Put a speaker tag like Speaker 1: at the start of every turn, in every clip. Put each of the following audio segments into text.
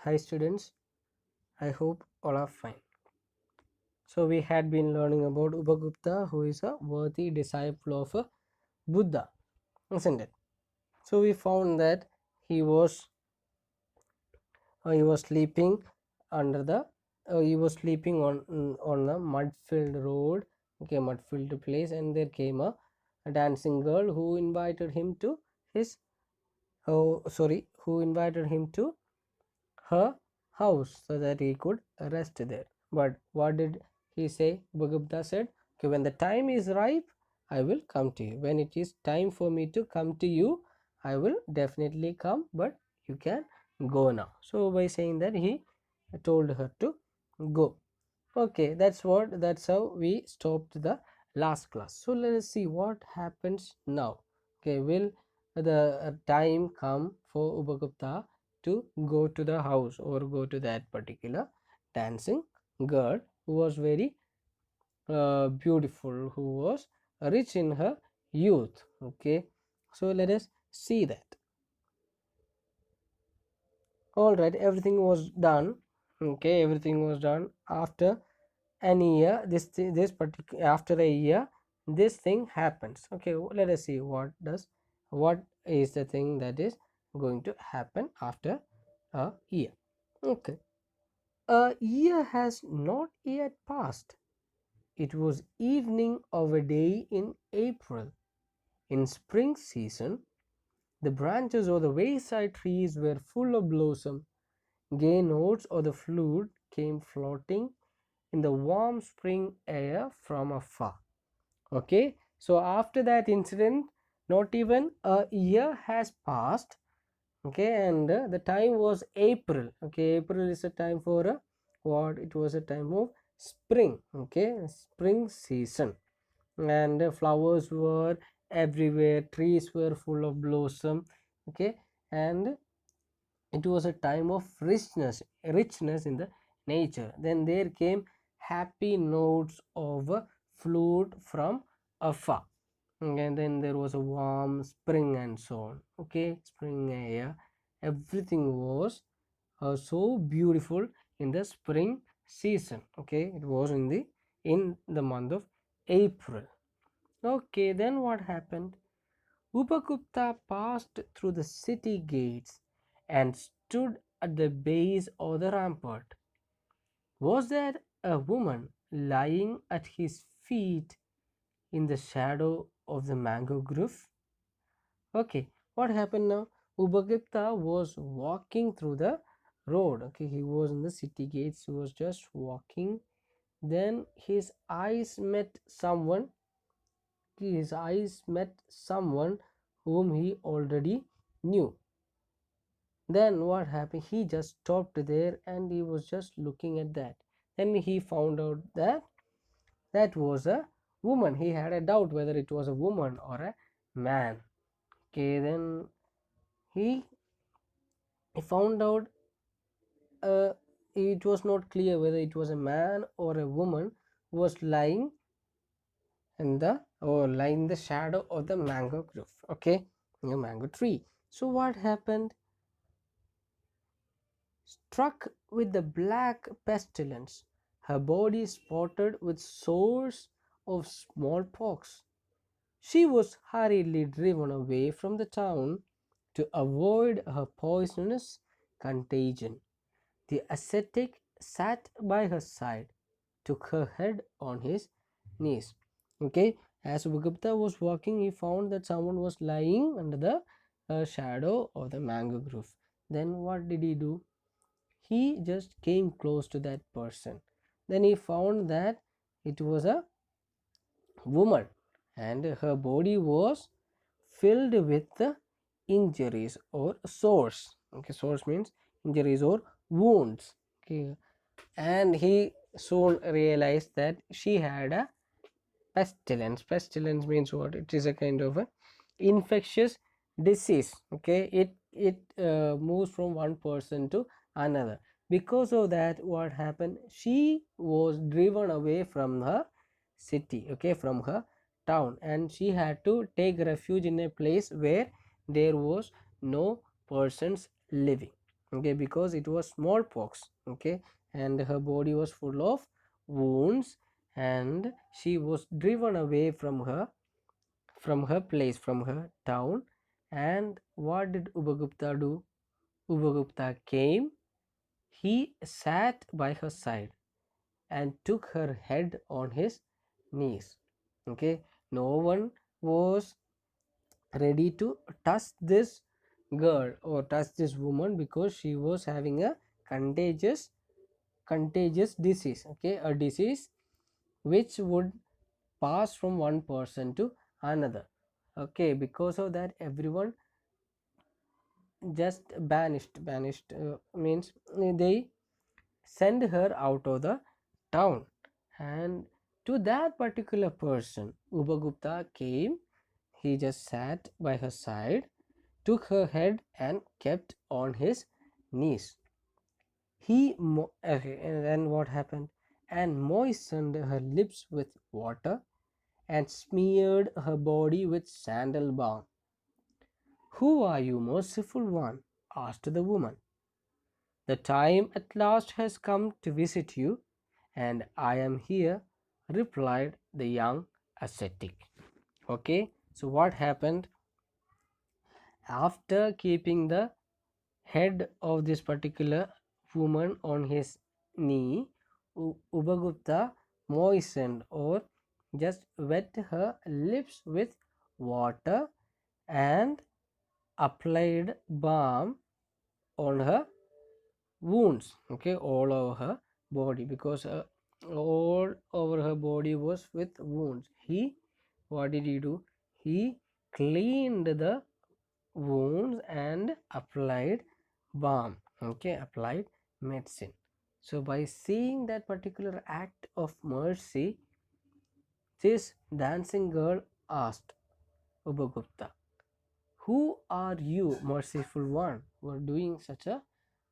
Speaker 1: Hi students, I hope all are fine. So we had been learning about Upagupta, who is a worthy disciple of Buddha, isn't it? So we found that he was sleeping under the he was sleeping on a mud-filled road, okay, mud-filled place, and there came a dancing girl who invited him to his who invited him to her house so that he could rest there. But what did he say? Bhagavata said, okay, when the time is ripe, I will come to you. When it is time for me to come to you, I will definitely come, but you can go now. So by saying that, he told her to go. Okay, that's how we stopped the last class. So let us see what happens now. Okay, will the time come for Upagupta to go to the house or go to that particular dancing girl who was very beautiful, who was rich in her youth? Okay, so let us see that. All right, everything was done. Okay, everything was done. After an year, this particular, after a year, this thing happens. Okay, let us see what is the thing that is going to happen after a year. Okay, a year has not yet passed. It was evening of a day in April. In spring season, the branches of the wayside trees were full of blossom. Gay notes of the flute came floating in the warm spring air from afar. Okay, so after that incident, not even a year has passed. Okay, and the time was April. Okay, April is a time for what? It was a time of spring. Okay, spring season, and flowers were everywhere. Trees were full of blossom. Okay, and it was a time of richness in the nature. Then there came happy notes of a flute from afar, and then there was a warm spring and so on. Okay, spring air, everything was so beautiful in the spring season. Okay, it was in the month of April. Okay, then what happened? Upagupta passed through the city gates and stood at the base of the rampart. Was there a woman lying at his feet in the shadow of the mango grove? Okay, what happened now? Upagupta was walking through the road. Okay, he was in the city gates, he was just walking. Then his eyes met someone whom he already knew. Then what happened? He just stopped there and he was just looking at that. Then he found out that that was a woman. He had a doubt whether it was a woman or a man. Okay, then he, he found out it was not clear whether it was a man or a woman who was lying lying in the shadow of the mango grove. Okay, the mango tree. So what happened? Struck with the black pestilence, her body spotted with sores of smallpox, she was hurriedly driven away from the town to avoid her poisonous contagion. The ascetic sat by her side, took her head on his knees. Okay, as Bhagavata was walking, he found that someone was lying under the shadow of the mango grove. Then what did he do? He just came close to that person. Then he found that it was a woman and her body was filled with injuries or sores. Okay, sores means injuries or wounds. Okay, and he soon realized that she had a pestilence means what? It is a kind of a infectious disease. Okay, it moves from one person to another. Because of that, what happened? She was driven away from her city, okay, from her town, and she had to take refuge in a place where there was no persons living. okay, because it was smallpox, okay, and her body was full of wounds, and she was driven away from her place, from her town. And what did Upagupta do? Upagupta came, he sat by her side and took her head on his knees. Okay, no one was ready to touch this girl or touch this woman because she was having a contagious disease, okay, a disease which would pass from one person to another. Okay, because of that, everyone just banished means they send her out of the town. And to that particular person, Upagupta came, he just sat by her side, took her head and kept on his knees. Okay, and then what happened? And moistened her lips with water and smeared her body with sandal balm. "Who are you, merciful one?" asked the woman. "The time at last has come to visit you, and I am here," replied the young ascetic. Okay, so what happened? After keeping the head of this particular woman on his knee, Upagupta moistened or just wet her lips with water and applied balm on her wounds, okay, all over her body, because all over her body was with wounds. What did he do? He cleaned the wounds and applied balm, okay, applied medicine. So by seeing that particular act of mercy, this dancing girl asked Upagupta, "Who are you, merciful one, who are doing such a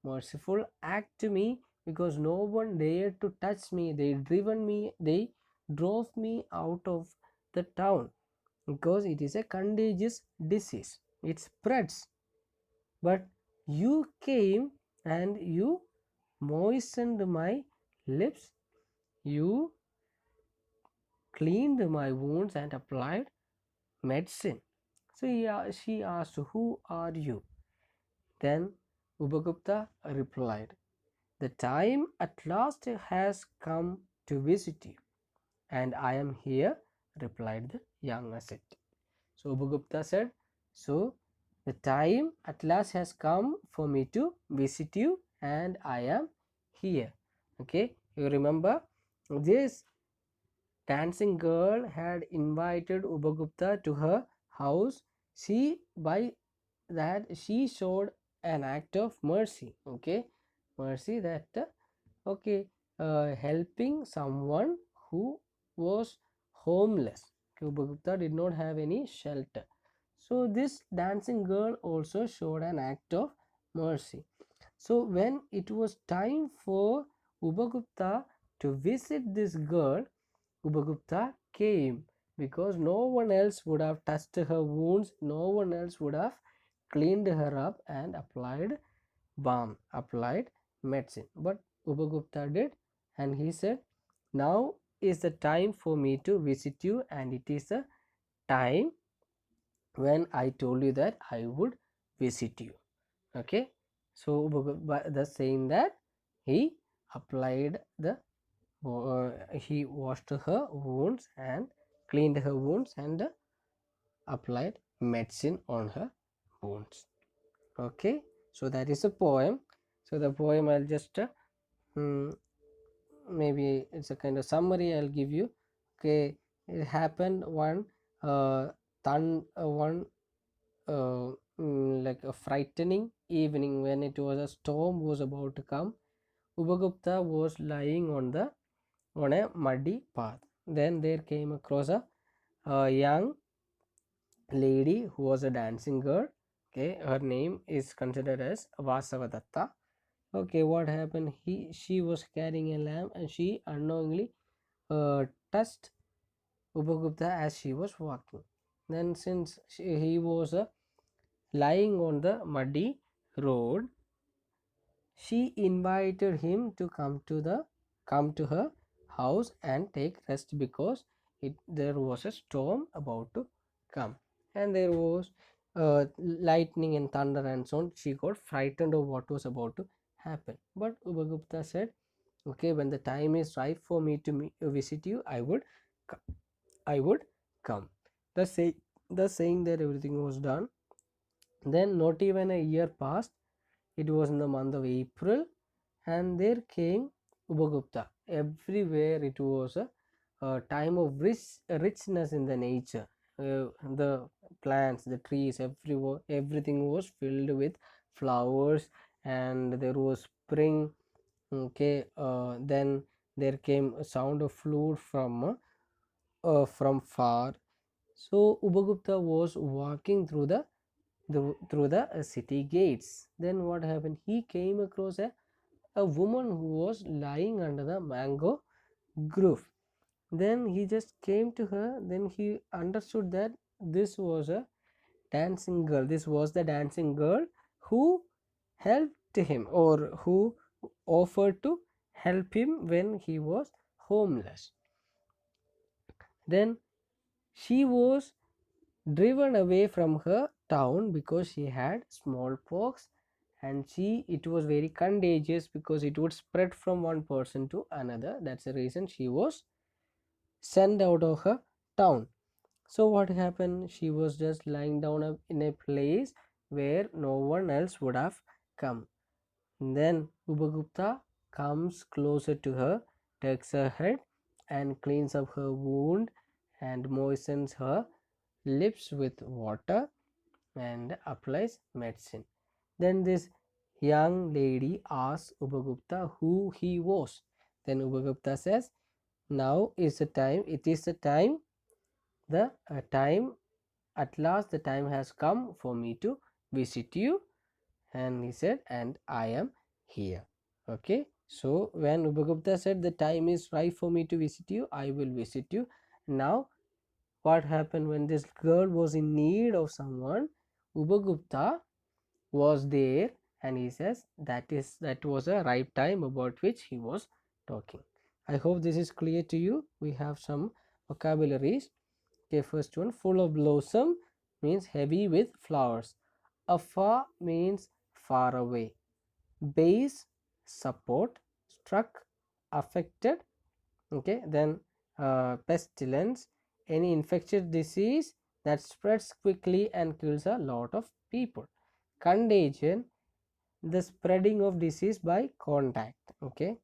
Speaker 1: merciful act to me? Because no one dared to touch me. They drove me out of the town because it is a contagious disease. It spreads. But you came and you moistened my lips, you cleaned my wounds and applied medicine." So she asked, "Who are you?" Then Upagupta replied, "The time at last has come to visit you, and I am here," replied the young ascetic. So Upagupta said, "So the time at last has come for me to visit you, and I am here." Okay, you remember this dancing girl had invited Upagupta to her house. By that she showed an act of mercy, okay, mercy that okay, helping someone who was homeless. Upagupta did not have any shelter, so this dancing girl also showed an act of mercy. So when it was time for Upagupta to visit this girl, Upagupta came because no one else would have touched her wounds, no one else would have cleaned her up and applied balm, applied medicine. But Upagupta did, and he said, "Now is the time for me to visit you, and it is the time when I told you that I would visit you." Okay, so by the saying that, he applied the he washed her wounds and cleaned her wounds and applied medicine on her wounds. Okay, so that is a poem. So the poem I'll just hmm, maybe it's a kind of summary I'll give you. Okay, it happened uh, one like a frightening evening when it was a storm was about to come. Upagupta was lying on a muddy path. Then there came across a young lady who was a dancing girl. Okay, her name is considered as Vasavadatta. Okay, what happened? She was carrying a lamp and she unknowingly touched Upagupta as she was walking. Then, since he was lying on the muddy road, she invited him to come to her house and take rest because there was a storm about to come, and there was lightning and thunder and so on. She got frightened of what was about to happen, but Upagupta said, okay, when the time is right for me to visit you, I would come. The say the saying that everything was done. Then not even a year passed. It was in the month of April, and there came Upagupta. Everywhere it was a time of richness in the nature. The plants, the trees, everything was filled with flowers, and there was spring. Okay, then there came a sound of flute from far. So Upagupta was walking through the city gates. Then what happened? He came across a woman who was lying under the mango grove. Then he just came to her. Then he understood that this was a dancing girl. This was the dancing girl who helped him, or who offered to help him when he was homeless. Then she was driven away from her town because she had smallpox, and it was very contagious because it would spread from one person to another. That's the reason she was sent out of her town. So what happened? She was just lying down in a place where no one else would have come. And then Upagupta comes closer to her, takes her head and cleans up her wound and moistens her lips with water and applies medicine. Then this young lady asks Upagupta who he was. Then Upagupta says, now is the time, it is the time, the time, at last the time has come for me to visit you. And he said, and I am here. Okay, so when Upagupta said the time is right for me to visit you, I will visit you. Now what happened? When this girl was in need of someone, Upagupta was there, and he says that was a right time about which he was talking. I hope this is clear to you. We have some vocabularies. Okay, first one, full of blossom means heavy with flowers. Afar means far away. Base, support. Struck, affected. Okay, then pestilence, any infectious disease that spreads quickly and kills a lot of people. Contagion, the spreading of disease by contact. Okay,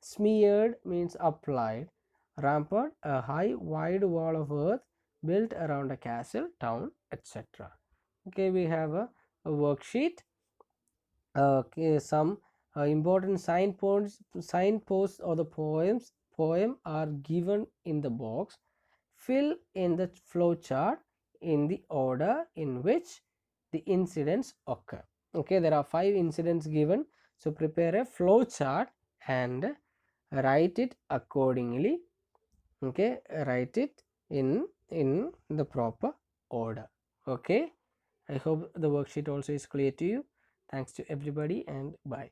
Speaker 1: smeared means applied. Rampart, a high wide wall of earth built around a castle, town, etc. Okay, we have a worksheet. Okay, some important signposts or the poem are given in the box. Fill in the flow chart in the order in which the incidents occur. Okay, there are 5 incidents given, so prepare a flow chart and write it accordingly. Okay, write it in the proper order. Okay, I hope the worksheet also is clear to you. Thanks to everybody, and bye.